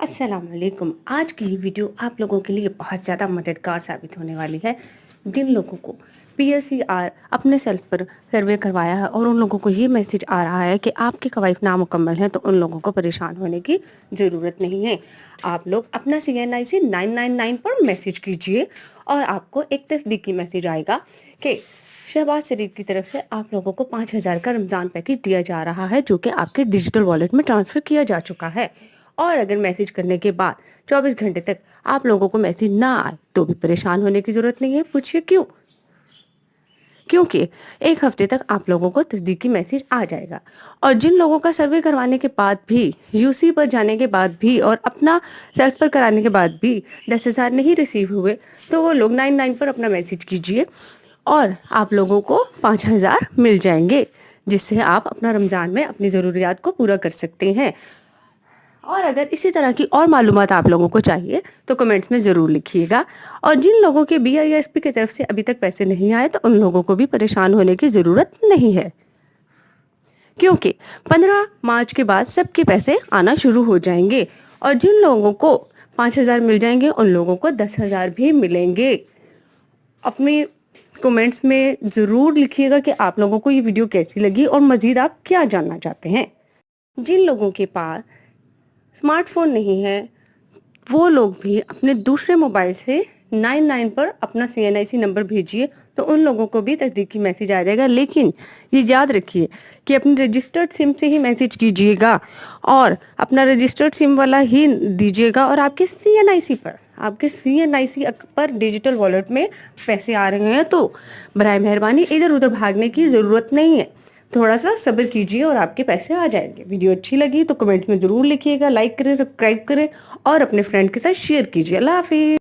अस्सलाम वालेकुम। आज की ये वीडियो आप लोगों के लिए बहुत ज़्यादा मददगार साबित होने वाली है। जिन लोगों को पीएसईआर अपने सेल्फ पर सर्वे करवाया है और उन लोगों को ये मैसेज आ रहा है कि आपके कवायद नामुकम्मल हैं, तो उन लोगों को परेशान होने की ज़रूरत नहीं है। आप लोग अपना CNIC 999 पर मैसेज कीजिए और आपको एक तस्दीकी मैसेज आएगा कि शहबाज शरीफ की तरफ से आप लोगों को 5,000 का रमज़ान पैकेज दिया जा रहा है, जो कि आपके डिजिटल वॉलेट में ट्रांसफ़र किया जा चुका है। और अगर मैसेज करने के बाद 24 घंटे तक आप लोगों को मैसेज ना आए तो भी परेशान होने की ज़रूरत नहीं है। पूछिए क्यों? क्योंकि एक हफ्ते तक आप लोगों को तस्दीकी मैसेज आ जाएगा। और जिन लोगों का सर्वे करवाने के बाद भी, यूसी पर जाने के बाद भी और अपना सेल्फ पर कराने के बाद भी 10,000 नहीं रिसीव हुए, तो वो लोग 99 पर अपना मैसेज कीजिए और आप लोगों को 5,000 मिल जाएंगे, जिससे आप अपना रमज़ान में अपनी ज़रूरियात को पूरा कर सकते हैं। और अगर इसी तरह की और मालूमात आप लोगों को चाहिए तो कमेंट्स में ज़रूर लिखिएगा। और जिन लोगों के BISP की तरफ से अभी तक पैसे नहीं आए, तो उन लोगों को भी परेशान होने की ज़रूरत नहीं है, क्योंकि 15 मार्च के बाद सबके पैसे आना शुरू हो जाएंगे। और जिन लोगों को 5,000 मिल जाएंगे, उन लोगों को 10,000 भी मिलेंगे। अपनी कमेंट्स में ज़रूर लिखिएगा कि आप लोगों को ये वीडियो कैसी लगी और मज़ीद आप क्या जानना चाहते हैं। जिन लोगों के पास स्मार्टफोन नहीं है, वो लोग भी अपने दूसरे मोबाइल से 99 पर अपना CNIC नंबर भेजिए, तो उन लोगों को भी तस्दीकी मैसेज आ जाएगा। लेकिन ये याद रखिए कि अपनी रजिस्टर्ड सिम से ही मैसेज कीजिएगा और अपना रजिस्टर्ड सिम वाला ही दीजिएगा। और आपके CNIC पर डिजिटल वॉलेट में पैसे आ रहे हैं, तो बराए मेहरबानी इधर उधर भागने की ज़रूरत नहीं है। थोड़ा सा सब्र कीजिए और आपके पैसे आ जाएंगे। वीडियो अच्छी लगी तो कमेंट में ज़रूर लिखिएगा, लाइक करें, सब्सक्राइब करें और अपने फ्रेंड के साथ शेयर कीजिए। अल्लाह हाफिज़।